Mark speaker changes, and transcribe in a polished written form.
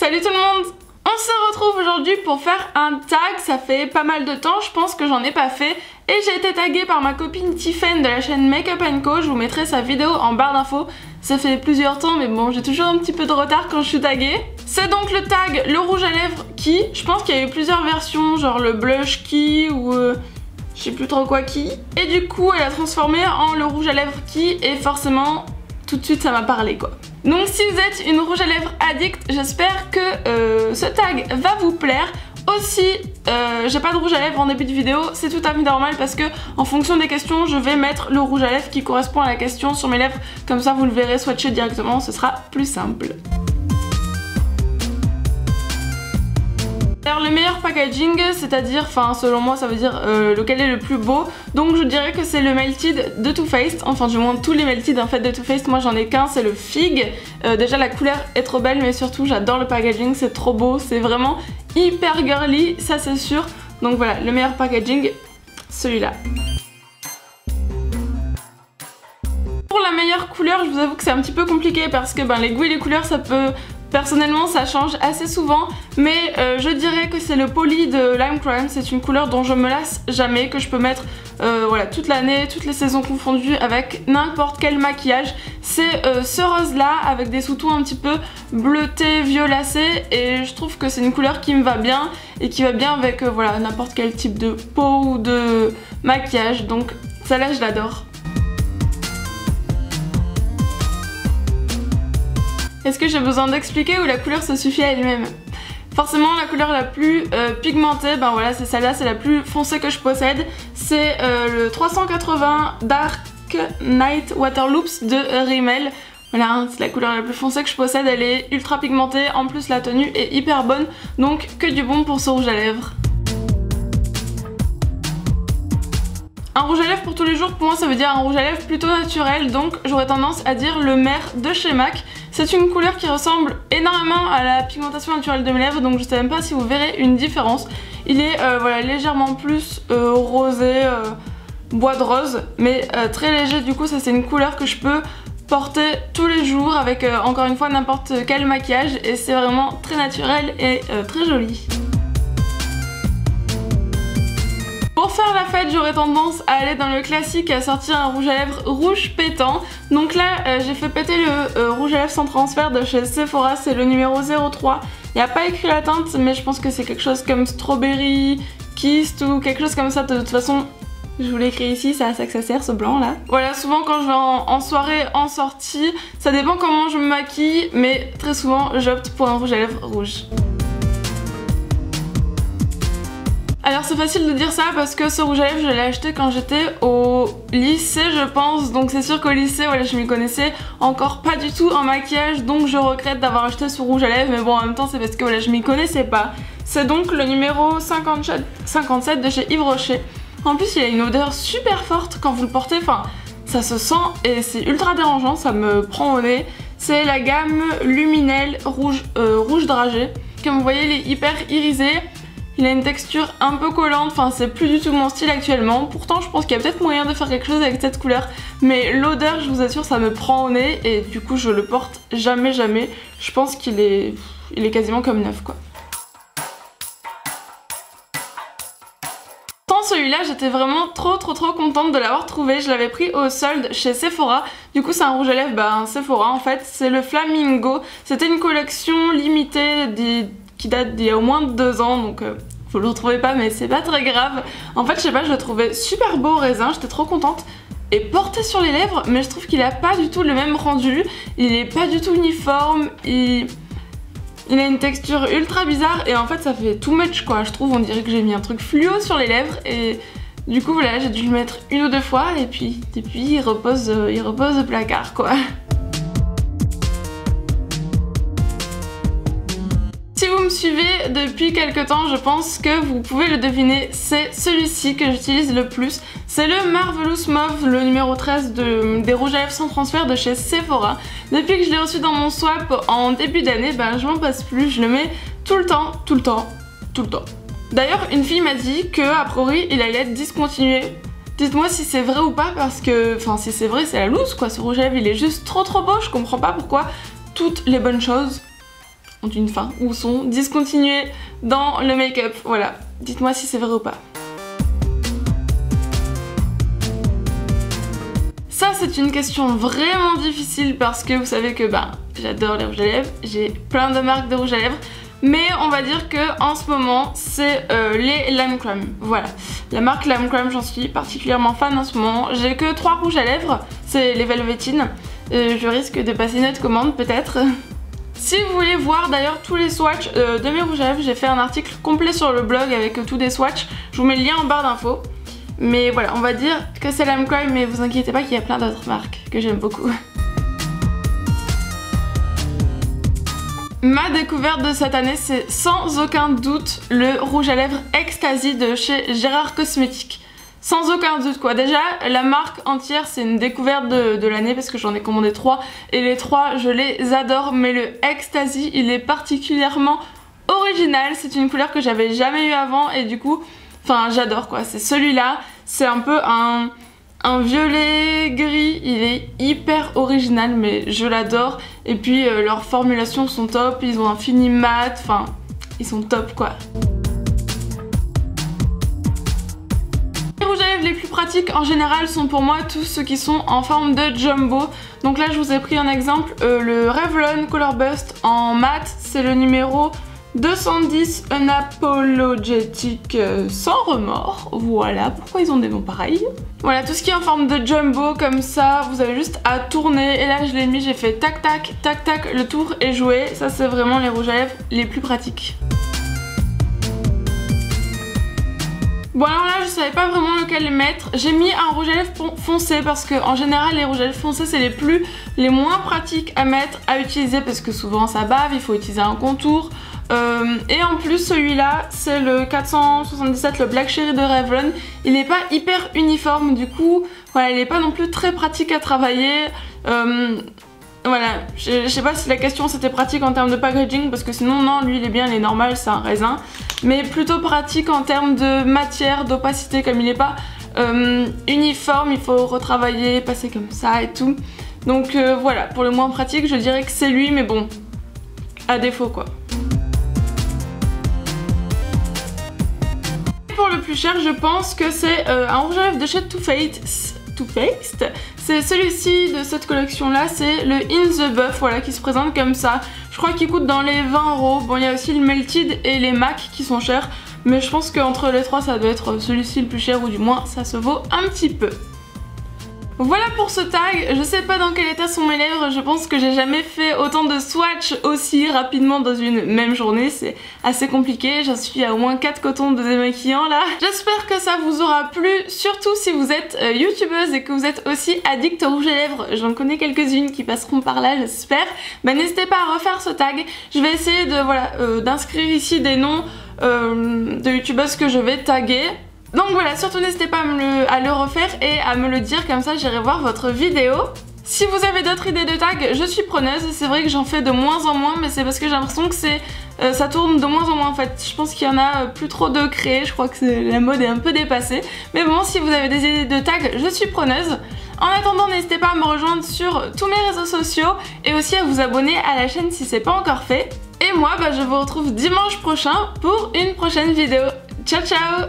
Speaker 1: Salut tout le monde! On se retrouve aujourd'hui pour faire un tag. Ça fait pas mal de temps, je pense que j'en ai pas fait. Et j'ai été taguée par ma copine Tiffen de la chaîne Makeup & Co. Je vous mettrai sa vidéo en barre d'infos. Ça fait plusieurs temps mais bon, j'ai toujours un petit peu de retard quand je suis taguée. C'est donc le tag le rouge à lèvres qui. Je pense qu'il y a eu plusieurs versions, genre le blush qui ou je sais plus trop quoi qui. Et du coup elle a transformé en le rouge à lèvres qui, et forcément tout de suite ça m'a parlé quoi. Donc si vous êtes une rouge à lèvres addict, j'espère que ce tag va vous plaire. Aussi, j'ai pas de rouge à lèvres en début de vidéo, c'est tout à fait normal parce que en fonction des questions, je vais mettre le rouge à lèvres qui correspond à la question sur mes lèvres. Comme ça vous le verrez swatché directement, ce sera plus simple. Alors le meilleur packaging, c'est-à-dire, enfin selon moi ça veut dire lequel est le plus beau, donc je dirais que c'est le Melted de Too Faced, enfin du moins tous les Melted en fait de Too Faced, moi j'en ai qu'un, c'est le Fig. Déjà la couleur est trop belle mais surtout j'adore le packaging, c'est trop beau, c'est vraiment hyper girly, ça c'est sûr. Donc voilà, le meilleur packaging, celui-là. Pour la meilleure couleur, je vous avoue que c'est un petit peu compliqué parce que les goûts et les couleurs ça peut... Personnellement ça change assez souvent, mais je dirais que c'est le Poly de Lime Crime. C'est une couleur dont je me lasse jamais, que je peux mettre voilà, toute l'année, toutes les saisons confondues avec n'importe quel maquillage. C'est ce rose là avec des sous-tons un petit peu bleutés, violacés, et je trouve que c'est une couleur qui me va bien et qui va bien avec voilà, n'importe quel type de peau ou de maquillage, donc celle-là je l'adore. Est-ce que j'ai besoin d'expliquer ou la couleur se suffit à elle-même? Forcément la couleur la plus pigmentée, voilà, c'est celle-là, c'est la plus foncée que je possède. C'est le 380 Dark Night Waterloops de Rimmel. Voilà, hein, c'est la couleur la plus foncée que je possède, elle est ultra pigmentée, en plus la tenue est hyper bonne, donc que du bon pour ce rouge à lèvres. Un rouge à lèvres pour tous les jours, pour moi ça veut dire un rouge à lèvres plutôt naturel, donc j'aurais tendance à dire le Mer de chez MAC. C'est une couleur qui ressemble énormément à la pigmentation naturelle de mes lèvres, donc je sais même pas si vous verrez une différence. Il est voilà, légèrement plus rosé, bois de rose, mais très léger. Du coup ça c'est une couleur que je peux porter tous les jours avec encore une fois n'importe quel maquillage, et c'est vraiment très naturel et très joli. Pour faire la fête, j'aurais tendance à aller dans le classique et à sortir un rouge à lèvres rouge pétant. Donc là, j'ai fait péter le rouge à lèvres sans transfert de chez Sephora, c'est le numéro 03. Il n'y a pas écrit la teinte, mais je pense que c'est quelque chose comme Strawberry, Kissed ou quelque chose comme ça. De toute façon, je vous l'ai écrit ici, c'est à ça que ça sert ce blanc là. Voilà, souvent quand je vais en soirée, en sortie, ça dépend comment je me maquille, mais très souvent j'opte pour un rouge à lèvres rouge. Alors c'est facile de dire ça parce que ce rouge à lèvres je l'ai acheté quand j'étais au lycée je pense, donc c'est sûr qu'au lycée voilà, je m'y connaissais encore pas du tout en maquillage, donc je regrette d'avoir acheté ce rouge à lèvres, mais bon en même temps c'est parce que voilà, je m'y connaissais pas. C'est donc le numéro 57 de chez Yves Rocher. En plus il a une odeur super forte quand vous le portez, enfin ça se sent et c'est ultra dérangeant, ça me prend au nez. C'est la gamme Luminelle rouge dragé. Comme vous voyez il est hyper irisé. Il a une texture un peu collante, enfin c'est plus du tout mon style actuellement. Pourtant je pense qu'il y a peut-être moyen de faire quelque chose avec cette couleur. Mais l'odeur, je vous assure, ça me prend au nez et du coup je le porte jamais. Je pense qu'il est quasiment comme neuf quoi. Celui-là j'étais vraiment trop contente de l'avoir trouvé. Je l'avais pris au solde chez Sephora. Du coup c'est un rouge à lèvres un Sephora en fait. C'est le Flamingo. C'était une collection limitée qui date d'il y a au moins 2 ans, donc vous le retrouvez pas mais c'est pas très grave. En fait je sais pas, je le trouvais super beau au raisin, j'étais trop contente. Et porté sur les lèvres, mais je trouve qu'il a pas du tout le même rendu. Il est pas du tout uniforme, il a une texture ultra bizarre et en fait ça fait too much quoi, je trouve. On dirait que j'ai mis un truc fluo sur les lèvres et du coup voilà, j'ai dû le mettre 1 ou 2 fois et puis depuis il repose au placard quoi. Si vous me suivez depuis quelques temps, je pense que vous pouvez le deviner, c'est celui-ci que j'utilise le plus. C'est le Marvelous Mauve, le numéro 13 des rouges à lèvres sans transfert de chez Sephora. Depuis que je l'ai reçu dans mon swap en début d'année, je m'en passe plus, je le mets tout le temps. D'ailleurs, une fille m'a dit que a priori il allait être discontinué. Dites-moi si c'est vrai ou pas, parce que, enfin si c'est vrai, c'est la loose quoi, ce rouge à lèvres il est juste trop beau, je comprends pas pourquoi toutes les bonnes choses ont une fin ou sont discontinués dans le make-up. Voilà, dites-moi si c'est vrai ou pas. Ça c'est une question vraiment difficile parce que vous savez que j'adore les rouges à lèvres, j'ai plein de marques de rouges à lèvres, mais on va dire que en ce moment c'est les Lime Crime. Voilà, la marque Lime Crime, j'en suis particulièrement fan en ce moment. J'ai que 3 rouges à lèvres, c'est les Velvetine. Je risque de passer une autre commande peut-être. Si vous voulez voir d'ailleurs tous les swatchs de mes rouges à lèvres, j'ai fait un article complet sur le blog avec tous des swatchs. Je vous mets le lien en barre d'infos. Mais voilà, on va dire que c'est Lime Crime, mais vous inquiétez pas qu'il y a plein d'autres marques que j'aime beaucoup. Ma découverte de cette année, c'est sans aucun doute le rouge à lèvres Ecstasy de chez Gérard Cosmétiques. Sans aucun doute quoi. Déjà, la marque entière, c'est une découverte de l'année parce que j'en ai commandé 3 et les 3, je les adore. Mais le Ecstasy, il est particulièrement original. C'est une couleur que j'avais jamais eu avant et du coup... Enfin, j'adore quoi, c'est celui-là, c'est un peu un violet gris, il est hyper original mais je l'adore. Et puis leurs formulations sont top, ils ont un fini mat, enfin, ils sont top quoi. Les rouges à lèvres les plus pratiques en général sont pour moi tous ceux qui sont en forme de jumbo. Donc là je vous ai pris un exemple, le Revlon Color Burst en mat, c'est le numéro 210 Unapologetic sans remords. Voilà pourquoi ils ont des noms pareils. Voilà, tout ce qui est en forme de jumbo comme ça, vous avez juste à tourner. Et là je l'ai mis, j'ai fait tac tac tac tac, le tour est joué. Ça c'est vraiment les rouges à lèvres les plus pratiques. Bon alors là je savais pas vraiment lequel mettre. J'ai mis un rouge à lèvres foncé parce que en général les rouges à lèvres foncés c'est les moins pratiques à mettre, à utiliser parce que souvent ça bave, il faut utiliser un contour. Et en plus celui-là c'est le 477, le Black Cherry de Revlon. Il n'est pas hyper uniforme du coup, voilà, il n'est pas non plus très pratique à travailler. Voilà, je sais pas si la question c'était pratique en termes de packaging parce que sinon non, lui il est bien, il est normal, c'est un raisin. Mais plutôt pratique en termes de matière, d'opacité, comme il n'est pas uniforme, il faut retravailler, passer comme ça et tout. Donc voilà, pour le moins pratique je dirais que c'est lui, mais bon, à défaut quoi. Pour le plus cher, je pense que c'est un rouge à lèvres de chez Too Faced. C'est celui-ci de cette collection là, c'est le In The Buff, voilà, qui se présente comme ça. Je crois qu'il coûte dans les 20 €. Bon, il y a aussi le Melted et les MAC qui sont chers, mais je pense qu'entre les trois ça doit être celui-ci le plus cher, ou du moins ça se vaut un petit peu. Voilà pour ce tag, je sais pas dans quel état sont mes lèvres, je pense que j'ai jamais fait autant de swatchs aussi rapidement dans une même journée, c'est assez compliqué, j'en suis à au moins 4 cotons de démaquillant là. J'espère que ça vous aura plu, surtout si vous êtes youtubeuse et que vous êtes aussi addict aux rouges à lèvres, j'en connais quelques-unes qui passeront par là j'espère. Bah n'hésitez pas à refaire ce tag, je vais essayer de voilà d'inscrire ici des noms de youtubeuses que je vais taguer. Donc voilà, surtout n'hésitez pas à le refaire et à me le dire, comme ça j'irai voir votre vidéo. Si vous avez d'autres idées de tags, je suis preneuse. C'est vrai que j'en fais de moins en moins, mais c'est parce que j'ai l'impression que ça tourne de moins en moins en fait. Je pense qu'il y en a plus trop de créés, je crois que la mode est un peu dépassée. Mais bon, si vous avez des idées de tags, je suis preneuse. En attendant, n'hésitez pas à me rejoindre sur tous mes réseaux sociaux et aussi à vous abonner à la chaîne si c'est pas encore fait. Et moi, je vous retrouve dimanche prochain pour une prochaine vidéo. Ciao ciao!